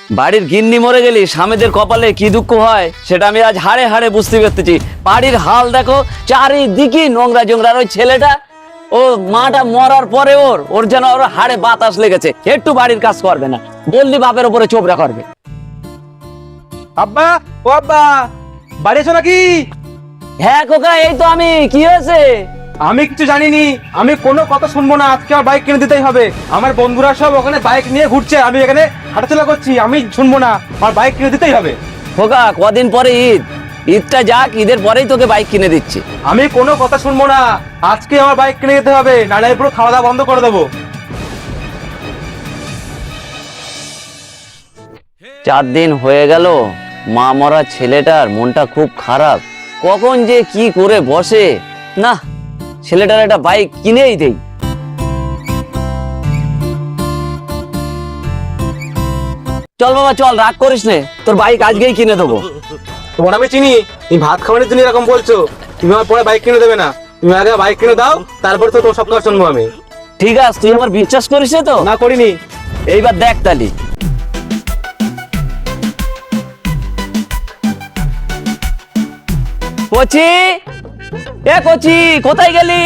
বাড়ির গিন্নি মরে গেলি স্বামীদের কপালে কি দুঃখ হয় সেটা আমি আজ হাড়ে হাড়ে বুঝতে পারতেছি। বাড়ির হাল দেখো, চারিদিকে নোংরা জোংরা। ওই ছেলেটা, ও মাটা মরার পরে ওর যেন ওর হাড়ে বাতাস লেগেছে, একটু বাড়ির কাজ করবে না, বললি বাপের উপরে চোপড়া করবে। আব্বা, ও আব্বা, বাড়ি এসো নাকি? হ্যাঁ খোকা, এই তো আমি। কি হয়েছে? আমি কিছু জানিনি, আমি কোনো কথা শুনবো না। আজকে আমার বাইক কিনে দিতেই হবে। আমার বন্ধুরা সব ওখানে বাইক নিয়ে ঘুরছে, আমি এখানে হাঁটাচলা করছি, আমি শুনবো না, আমার বাইক কিনে দিতেই হবে। খোকা, কদিন পরে ঈদ, ঈদটা যাক, ঈদের পরেই তোকে বাইক কিনে দিচ্ছি। আমি কোনো কথা শুনবো না, আজকে আমার বাইক কিনে দিতে হবে, নাহলে পুরো খাওয়া দাওয়া বন্ধ করে দেবো। 4 দিন হয়ে গেল, মা মরা ছেলেটার মনটা খুব খারাপ। কখন যে কি করে বসে না, ছেলেটার একটা বাইক কিনেই দেই। চল বাবা চল, রাগ করিস নে, তোর বাইক আজকেই কিনে দেবো। তোমার আমি চিনি, তুমি ভাত খাওয়ানোর জন্য এরকম বলছো। তুমি আমার পরে বাইক কিনে দেবে না, তুমি আগে বাইক কিনে দাও, তারপর তো তোমার সব কথা শুনবো আমি। ঠিক আছে, তুই আমার বিশ্বাস করিস তো? না করিনি। এইবার দেখ তালি। কচি, এ কচি, কোথায় গেলি?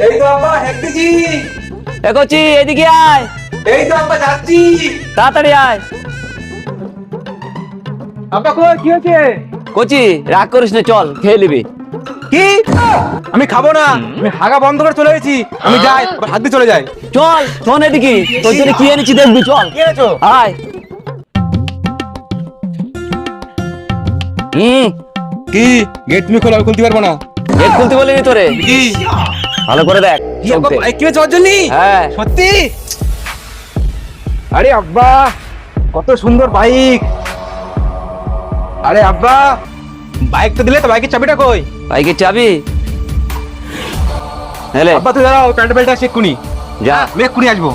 এই তো আব্বা, হেঁটেছি। এ কচি, এদিকে আয়। এই তো আব্বা, যাচ্ছি। তাড়াতাড়ি আয়। আব্বা কই, কি হয়েছে? কচি, রাগ করিস না, চল খেয়ে নিবি। কি? আমি খাবো না, আমি হাগা বন্ধ করে চলে গেছি। আমি যাই, হাত দিয়ে চলে যাই। চল শোন এদিকে, তোর জন্য কি এনেছি দেখবি, চল। কি এনেছো? আয়। কি? গেট তুমি খোলো, আমি খুলতে পারবো না। গেট খুলতে বলিনি তোরে? কি? ভালো করে দেখ। কি আব্বা, বাইক কিনেছো ওর জন্য? হ্যাঁ। সত্যি? আরে আব্বা, কত সুন্দর বাইক। আরে আব্বা, বাইক তো দিলে, তো বাইকের চাবিটা কই? বাইকের চাবি? হেলে আব্বা তুই দাঁড়াও, প্যান্ট বেল্টটা চেক যা। আমি এক্ষুনি আসবো।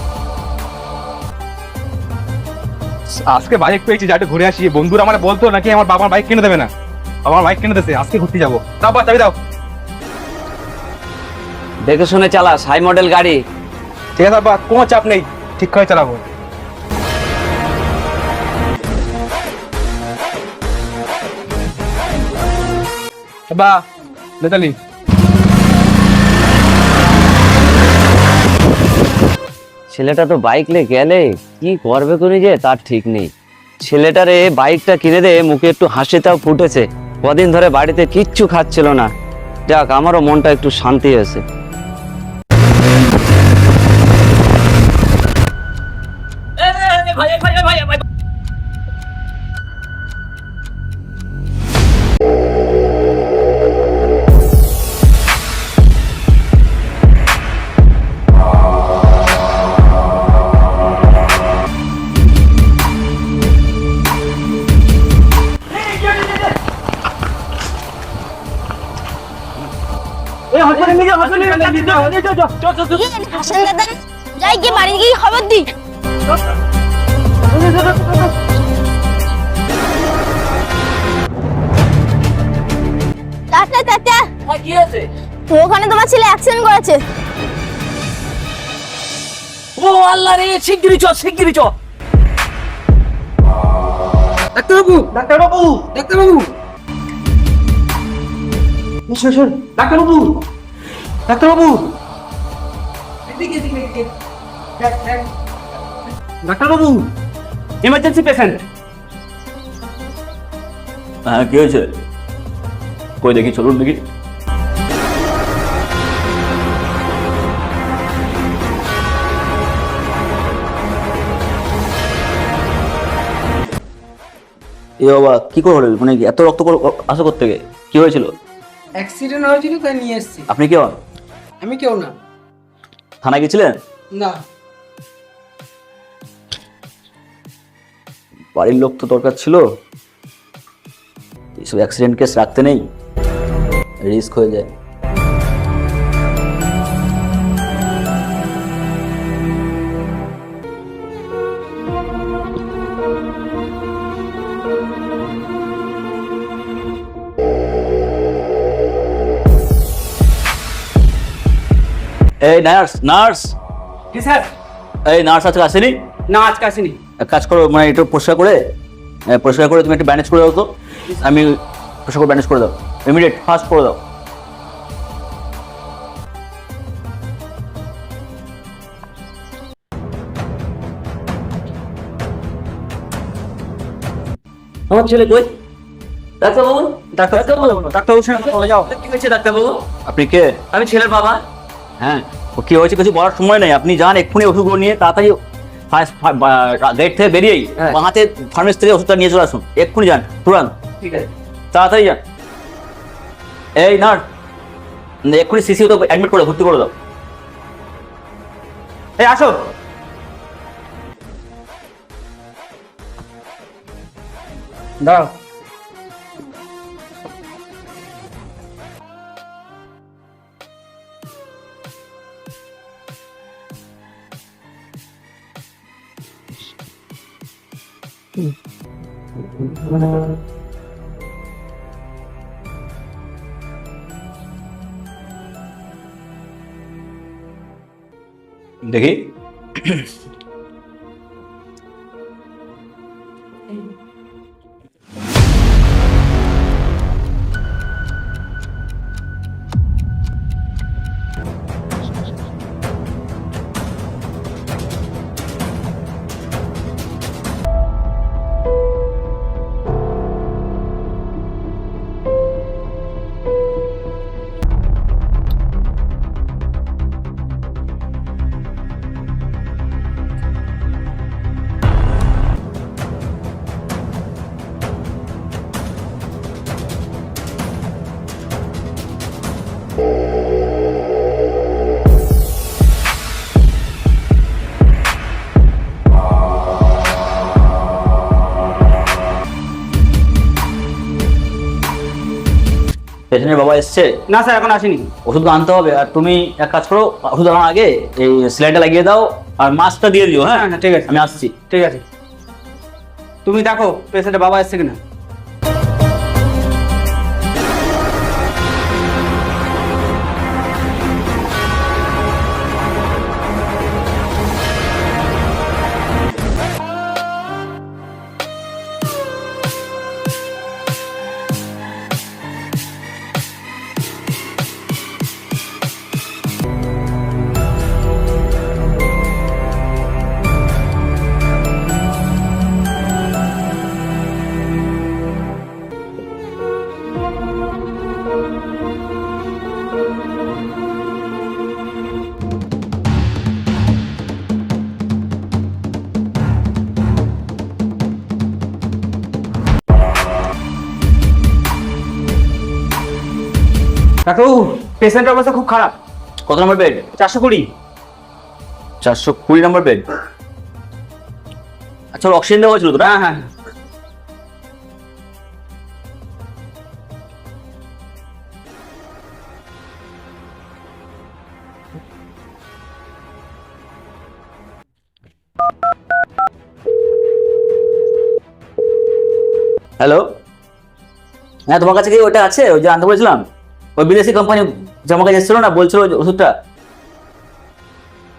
আজকে বাইক পেয়েছি, যা একটু ঘুরে আসি। বন্ধুরা আমার বলতো নাকি আমার বাবার বাইক কিনে দেবে না, আমার বাইক কিনে দিয়েছে, আজকে ঘুরতে যাবো। দাও আব্বা, চাবি দাও। দেখে শুনে চালাস, হাই মডেল গাড়ি। ঠিক আছে আব্বা, কোনো চাপ নেই, ঠিক করে চালাবো। আব্বা, নেতালি। ছেলেটা তো বাইক নিয়ে গেলে কি করবে কোনি যে তার ঠিক নেই। ছেলেটারে বাইকটা কিনে দে, মুখে একটু হাসিটাও ফুটেছে। কদিন ধরে বাড়িতে কিচ্ছু খাচ্ছিল না, যাক আমারও মনটা একটু শান্তি হয়েছে। যাই গিয়ে বাড়ি গিয়ে খবর দি। চাচা চাচা, কি আছে? ওখানে তোমার ছেলে অ্যাক্সিডেন্ট করেছে। ও আল্লাহ রে, শিগগিরই চ, শিগগিরই চ। ডাক্তারবাবু, ডাক্তারবাবু, ডাক্তারবাবু, শোন, ডাক্তারবাবু, ডাক্তারবাবু, ডাক্তারবাবু, ইমার্জেন্সি পেশেন্ট। হ্যাঁ কি হয়েছে? কই দেখি, চলুন দেখি। এ বাবা, কি করে হলো? মানে এত রক্ত আসা করতে গিয়ে কি হয়েছিল? অ্যাক্সিডেন্ট হয়েছিল, তাই নিয়ে এসেছি। আপনি কি হন? আমি কেউ না। থানায় গেছিলেন? না, বাড়ির লোক তো দরকার ছিল, এইসব অ্যাক্সিডেন্ট কেস রাখতে নেই, রিস্ক হয়ে যায়। এই নার্স, নার্স, কি স্যার? এই নার্স আজকে আসেনি? না, আজকে আসেনি। এক কাজ করো, মানে একটু পরিষ্কার করে তুমি একটু ব্যান্ডেজ করে দাও তো। আমি পরিষ্কার করে ব্যান্ডেজ করে দাও, ইমিডিয়েট ফাস্ট করে দাও। আমার ছেলে কই? ডাক্তারবাবু, ডাক্তারবাবুর সঙ্গে চলে যাও। কি হয়েছে ডাক্তারবাবু? আপনি কে? আমি ছেলের বাবা। হ্যাঁ, ও কি হয়েছে কিছু বলার সময় নেই, আপনি যান এক্ষুনি ওষুধগুলো নিয়ে তাড়াতাড়ি গেট থেকে বেরিয়েই হ্যাঁ। বাঁ হাতে ফার্মেসি থেকে ওষুধটা নিয়ে চলে আসুন, এক্ষুনি যান, তুরান, ঠিক আছে। তাড়াতাড়ি যান। এই নার্স, এক্ষুনি সিসিও তো অ্যাডমিট করে ভর্তি করে দাও। এই আসো। দাঁড়াও। দেখি। পেশেন্টের বাবা এসছে? না স্যার, এখন আসেনি। ওষুধ আনতে হবে, আর তুমি এক কাজ করো, ওষুধ আনার আগে এই স্যালাইনটা লাগিয়ে দাও আর মাস্কটা দিয়ে দিও। হ্যাঁ হ্যাঁ, ঠিক আছে। আমি আসছি। ঠিক আছে, তুমি দেখো পেশেন্টের বাবা এসছে কিনা। ডাক্তারবাবু, পেশেন্টের অবস্থা খুব খারাপ। কত নম্বর বেড? 420। 420 নম্বর বেড। আচ্ছা, ওর অক্সিজেন দেওয়া হয়েছিল তো? হ্যাঁ হ্যাঁ। হ্যালো, হ্যাঁ তোমার কাছে কি ওটা আছে, ওই যে আনতে বলেছিলাম, ওই বিদেশি কোম্পানি যে আমার কাছে এসেছিল না, বলছিল ওষুধটা?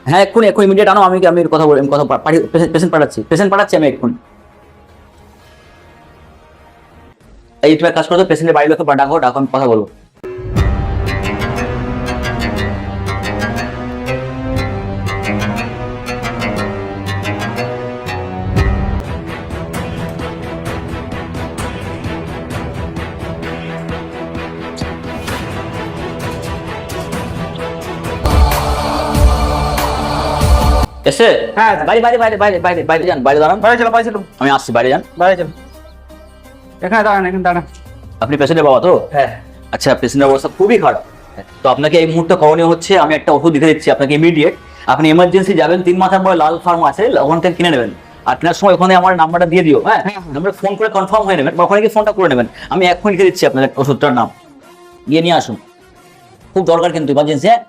হ্যাঁ, এক্ষুনি ইমিডিয়েট আনো। আমি কথা বলি, পেশেন্ট পাঠাচ্ছি আমি এক্ষুনি। এই তুমি এক কাজ করো তো, পেশেন্টের বাড়ির লোককে ডাকো, আমি কথা বলবো। এসে? হ্যাঁ। বাইরে যান, বাইরে দাঁড়ান। বাইরে চলো, বাইরে চলো, আমি আসছি, বাইরে যান। বাইরে চলো। এখানে দাঁড়ান, এখানে দাঁড়ান। আপনি পেশেন্টের বাবা তো? হ্যাঁ। আচ্ছা, পেশেন্টের অবস্থা খুবই খারাপ, তো আপনাকে এই মুহূর্তে করণীয় হচ্ছে, আমি একটা ওষুধ লিখে দিচ্ছি আপনাকে ইমিডিয়েট। আপনি এমার্জেন্সি যাবেন, 3 মাথার পরে লাল ফার্ম আছে, ওখান থেকে কিনে নেবেন। আর কেনার সময় ওখানে আমার নাম্বারটা দিয়ে দিও। হ্যাঁ, আমরা ফোন করে কনফার্ম হয়ে নেবেন, বা ওখানে গিয়ে ফোনটা করে নেবেন। আমি এখন লিখে দিচ্ছি আপনার ওষুধটার নাম, গিয়ে নিয়ে আসুন, খুব দরকার কিন্তু ইমার্জেন্সি। হ্যাঁ,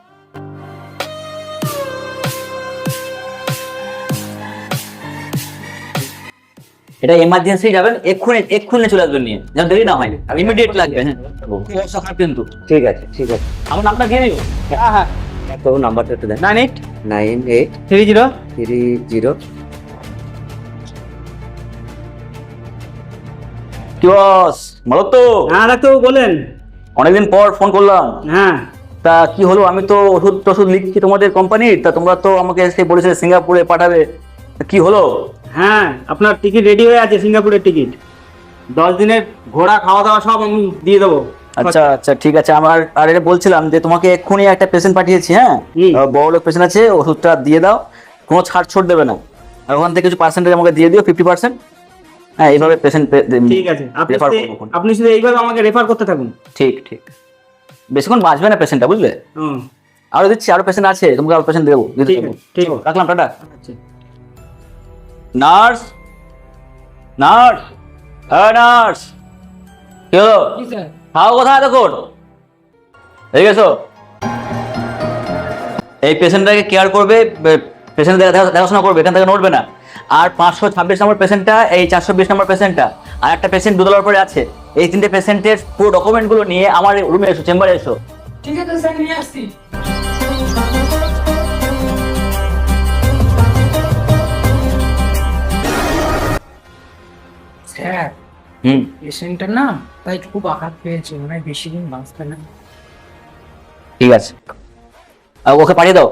এটা এমার্জেন্সি যাবেন, এক্ষুনি চলে আসবেন নিয়ে, যেন দেরি না হয়, ইমিডিয়েট লাগবে। হ্যাঁ, খুব অবস্থা খারাপ কিন্তু। ঠিক আছে, ঠিক আছে। আমার নামটা দিয়ে দিও। হ্যাঁ হ্যাঁ। ডাক্তারবাবু নাম্বারটা একটু দেন। 98 98 30 30 কি বস, ভালো তো? হ্যাঁ ডাক্তারবাবু বলেন। অনেকদিন পর ফোন করলাম। হ্যাঁ তা কি হলো, আমি তো ওষুধ টষুধ লিখছি তোমাদের কোম্পানির, তা তোমরা তো আমাকে এসে বলেছিলে সিঙ্গাপুরে পাঠাবে, তা কি হলো? হ্যাঁ আপনার টিকিট রেডি হয়ে আছে, সিঙ্গাপুরের টিকিট। 10 দিনের ঘোরা খাওয়া দাওয়া সব আমি দিয়ে দেবো। আচ্ছা আচ্ছা ঠিক আছে। আমার আর এটা বলছিলাম যে তোমাকে এক্ষুনি একটা পেশেন্ট পাঠিয়েছি, হ্যাঁ বড় লোক পেশেন্ট আছে, ওষুধটা দিয়ে দাও, কোনো ছাড় ছোট দেবে না, আর ওখান থেকে কিছু পার্সেন্টেজ আমাকে দিয়ে দিও, 50%। হ্যাঁ এইভাবে পেশেন্ট ঠিক আছে, আপনি শুধু এইভাবে আমাকে রেফার করতে থাকুন। ঠিক ঠিক, বেশিক্ষণ বাঁচবে না পেশেন্টটা, বুঝলে? হুম আরো দিচ্ছি, আরো পেশেন্ট আছে, তোমাকে আরো পেশেন্ট দেবো, দিতে ঠিক থাকবো। আছে, ঠিক আছে। রাখলাম, টাটা। আচ্ছা নার্স, নার্স, হ্যাঁ নার্স, কি হলো? কি স্যার? খাও কোথায় তখন? ঠিক আছে, এই পেশেন্টটাকে কেয়ার করবে, পেশেন্ট দেখাশোনা করবে, এখান থেকে নড়বে না। আর 526 নম্বর পেশেন্টটা, এই 420 নম্বর পেশেন্টটা, আর একটা পেশেন্ট দুতলার পরে আছে, এই 3টে পেশেন্টের পুরো ডকুমেন্টগুলো নিয়ে আমার রুমে এসো, চেম্বারে এসো। ঠিক আছে স্যার, নিয়ে আসছি। স্যার, হুম, পেশেন্টটা না তাই খুব আঘাত পেয়েছে, মানে বেশি দিন বাঁচবে না। ঠিক আছে, আর ওকে পাঠিয়ে দাও।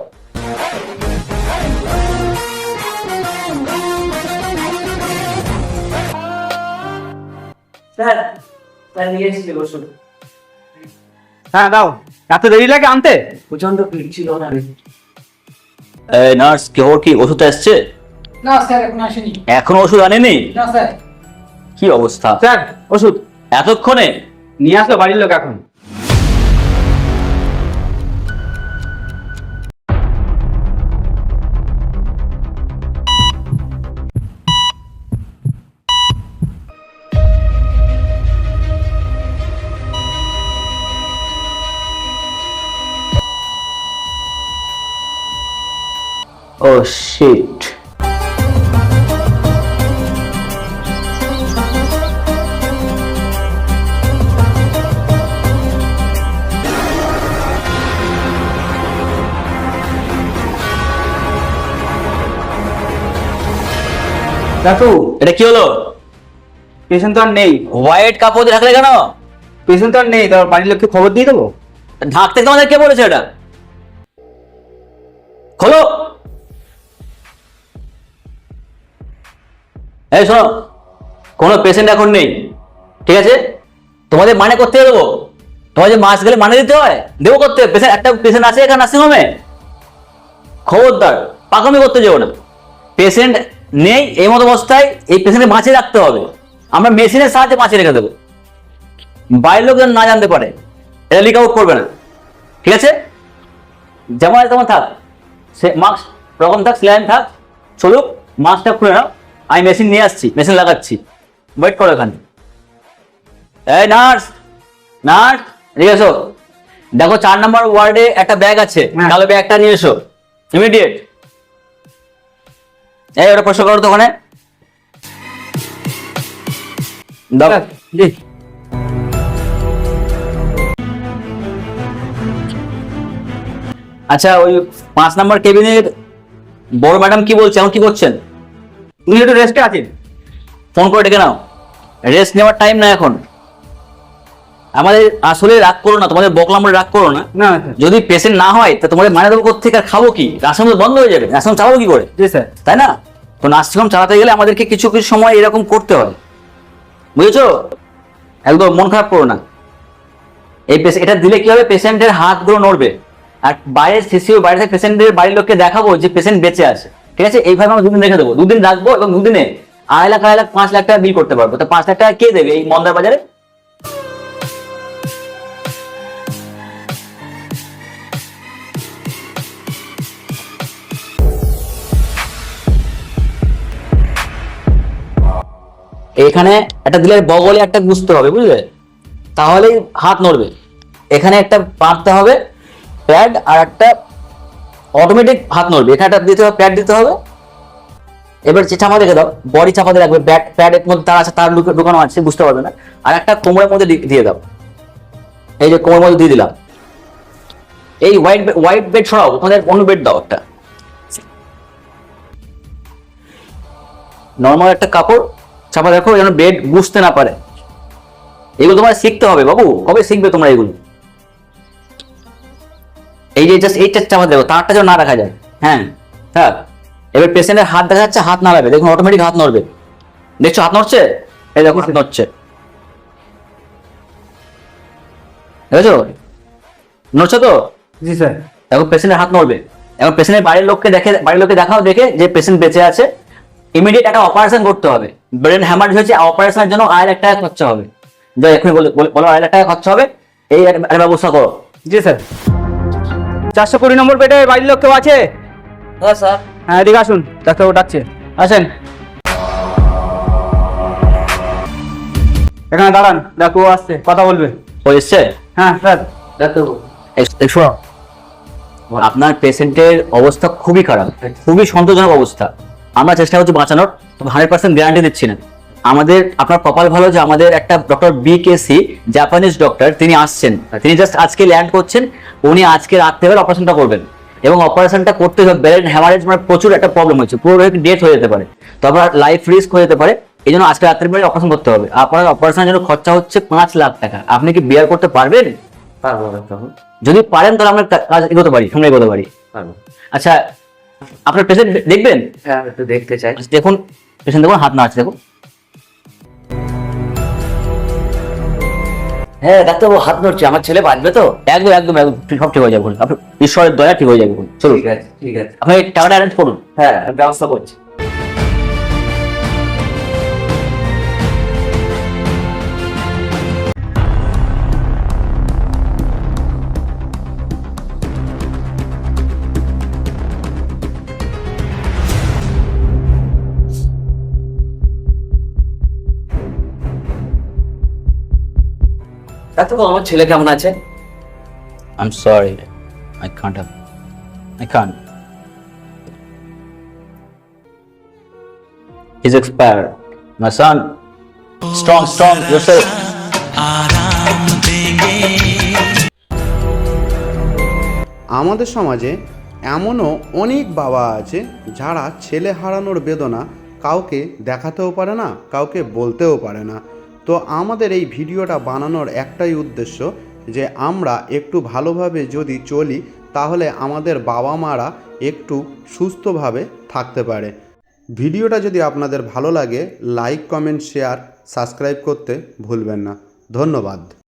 স্যার, স্যার নিয়ে এসেছি ওষুধ। হ্যাঁ দাও। এত দেরি লাগে আনতে? প্রচন্ড ভিড় ছিল না। এই নার্স, কি ওর কি ওষুধটা এসছে? না স্যার, এখন আসেনি। এখনো ওষুধ আনেনি? না স্যার। কি অবস্থা স্যার ওষুধ এতক্ষণে? নিয়ে আসলো বাড়ির লোক এখন। ও শিট। দেখো এটা কি হলো? পেশেন্ট তো আর নেই। হোয়াইট কাপড় দিয়ে ঢাকলে কেন? পেশেন্ট তো আর নেই, তার বাড়ির লোককে খবর দিয়ে দেবো। ঢাকতে তোমাদের কে বলেছে এটা? খোলো। এই শোনো, কোনো পেশেন্ট এখন নেই, ঠিক আছে? তোমাদের মানে করতে দেবো, তোমাদের মাস গেলে মানে দিতে হয়, দেবো করতে। পেশেন্ট, একটা পেশেন্ট আছে এখানে নার্সিং হোমে, খবরদার পাকামি করতে যাবো না। পেশেন্ট নেই, এই মতো অবস্থায় এই পেশেন্টকে বাঁচিয়ে রাখতে হবে, আমরা মেশিনের সাহায্যে বাঁচিয়ে রেখে দেবো, বাইরের লোক যেন না জানতে পারে, এটা লিক আউট করবে না, ঠিক আছে? যেমন আছে তেমন থাক, সে মাস্ক রকম থাক, স্ল্যান থাক, চলুক। মাস্কটা খুলে নাও, আমি মেশিন নিয়ে আসছি, মেশিন লাগাচ্ছি, ওয়েট করো এখানে। এই নার্স, নার্স ঠিক আছে, দেখো 4 নম্বর ওয়ার্ডে একটা ব্যাগ আছে, কালো ব্যাগটা নিয়ে এসো ইমিডিয়েট। এই ওটা প্রশ্ন করো তো ওখানে দাও। জি আচ্ছা, ওই 5 নম্বর কেবিনের বড় ম্যাডাম কি বলছে, এখন কি করছেন? উনি একটু রেস্টে আছেন। ফোন করে ডেকে নাও, রেস্ট নেওয়ার টাইম না এখন। আমাদের আসলে রাগ করো না, তোমাদের বকলাম বলে রাগ করো না। না যদি পেশেন্ট না হয় তা তোমাদের মানে দেবো কোথেকে, আর খাবো কি? রাশন তো বন্ধ হয়ে যাবে, রাশন চালাবো কি করে? জি স্যার। তাই না? তো নার্সিংহোম চালাতে গেলে আমাদেরকে কিছু কিছু সময় এরকম করতে হয়, বুঝেছো? একদম মন খারাপ করো না। এই এটা দিলে কি হবে, পেশেন্টের হাতগুলো নড়বে, আর বাইরের সিসিও বাইরে থেকে পেশেন্টের বাড়ির লোককে দেখাবো যে পেশেন্ট বেঁচে আছে, ঠিক আছে? এইভাবে আমরা 2 দিন রেখে দেবো, 2 দিন রাখবো, এবং 2 দিনে 2.5 লাখ 2.5 লাখ 5 লাখ টাকা বিল করতে পারবো। তো 5 লাখ টাকা কে দেবে এই মন্দার বাজারে? এখানে একটা দিলে বগলে একটা গুছতে হবে, বুঝলে? তাহলেই হাত নড়বে। এখানে একটা বাঁধতে হবে প্যাড, আর একটা অটোমেটিক হাত নড়বে। এখানে একটা দিতে হবে, প্যাড দিতে হবে। এবার চাপা রেখে দাও, বডি চাপা দিয়ে রাখবে, প্যাডের মধ্যে তার আছে, তার ঢুকানো আছে, বুঝতে পারবে না। আর একটা কোমরের মধ্যে দিয়ে দাও, এই যে কোমরের মধ্যে দিয়ে দিলাম। এই হোয়াইট বেড সরাও, তোমাদের অন্য বেড দাও একটা, নর্মাল একটা কাপড় চাপা দেখো, যেন বেড বুঝতে না পারে, এগুলো তোমার শিখতে হবে বাবু, কবে শিখবে তোমরা এগুলো? এই যে জাস্ট এইটা চাপা দেবো, তারটা যেন না রাখা যায়। হ্যাঁ হ্যাঁ, এবার পেশেন্টের হাত দেখা যাচ্ছে, হাত নাড়াবে, দেখুন অটোমেটিক হাত নড়বে। দেখছো হাত নড়ছে? এই দেখো হাত নড়ছে, দেখেছো নড়ছে তো? জি স্যার। এখন পেশেন্টের হাত নড়বে, এখন পেশেন্টের বাড়ির লোককে দেখাও, দেখে যে পেশেন্ট বেঁচে আছে, ইমিডিয়েট একটা অপারেশন করতে হবে। ব্রেন হ্যামারেজ হয়েছে, অপারেশনের জন্য 1,00,000 টাকা খরচা হবে। যা এখনই বলো 1,00,000 টাকা খরচা হবে, এই একটা ব্যবস্থা করো। জি স্যার। 420 নম্বর বেডে বাড়ির লোক কেউ আছে? হ্যাঁ স্যার। হ্যাঁ এদিকে আসুন, ডাক্তারবাবু ডাকছে, আসেন। এখানে দাঁড়ান, ডাক্তারবাবু আসছে, কথা বলবে। ও এসছে? হ্যাঁ স্যার। ডাক্তারবাবু, শোনো, আপনার পেশেন্টের অবস্থা খুবই খারাপ, খুবই সন্তোষজনক অবস্থা। আমরা চেষ্টা করছি বাঁচানোর, তবে 100% গ্যারান্টি দিচ্ছি না। আপনার কপাল ভালো যে আমাদের একটা ডক্টর BKC জাপানিজ ডক্টর, তিনি আসছেন, তিনি জাস্ট আজকে ল্যান্ড করছেন। উনি আজকে রাত্রেবেলা অপারেশনটা করবেন, এবং অপারেশনটা করতে হবে। ব্রেন হ্যামারেজ মানে প্রচুর একটা প্রবলেম হয়েছে, পুরো ডেথ হয়ে যেতে পারে, তবে লাইফ রিস্ক হয়ে যেতে পারে। এই জন্য আজকে রাত্রের বেলায় অপারেশন করতে হবে। আপনার অপারেশনের জন্য খরচা হচ্ছে 5,00,000 টাকা। আপনি কি বিয়ার করতে পারবেন? পারবো ডাক্তারবাবু, যদি পারেন তাহলে আমরা কাজ এগোতে পারি, সামনে এগোতে পারি। পারবো। আচ্ছা, আপনার পেশেন্ট দেখবেন? হ্যাঁ একটু দেখতে চাই। দেখুন পেশেন্ট, দেখুন হাত নাড়ছে, দেখুন। হ্যাঁ ডাক্তারবাবু, হাত নড়ছে, আমার ছেলে বাঁচবে তো? একদম একদম একদম সব ঠিক হয়ে যাবে, বলুন। আপনার ঈশ্বরের দয়া ঠিক হয়ে যাবে, বলুন। চলুন, ঠিক আছে ঠিক আছে। আপনি টাকাটা অ্যারেঞ্জ করুন। হ্যাঁ আমি ব্যবস্থা করছি। ডাক্তারবাবু, আমার ছেলে কেমন আছে? I'm sorry, I can't. He's expired. My son, strong yourself. আমাদের সমাজে এমনও অনেক বাবা আছে যারা ছেলে হারানোর বেদনা কাউকে দেখাতেও পারে না, কাউকে বলতেও পারে না। তো আমাদের এই ভিডিওটা বানানোর একটাই উদ্দেশ্য যে আমরা একটু ভালোভাবে যদি চলি তাহলে আমাদের বাবা মারা একটু সুস্থভাবে থাকতে পারে। ভিডিওটা যদি আপনাদের ভালো লাগে লাইক, কমেন্ট, শেয়ার, সাবস্ক্রাইব করতে ভুলবেন না। ধন্যবাদ।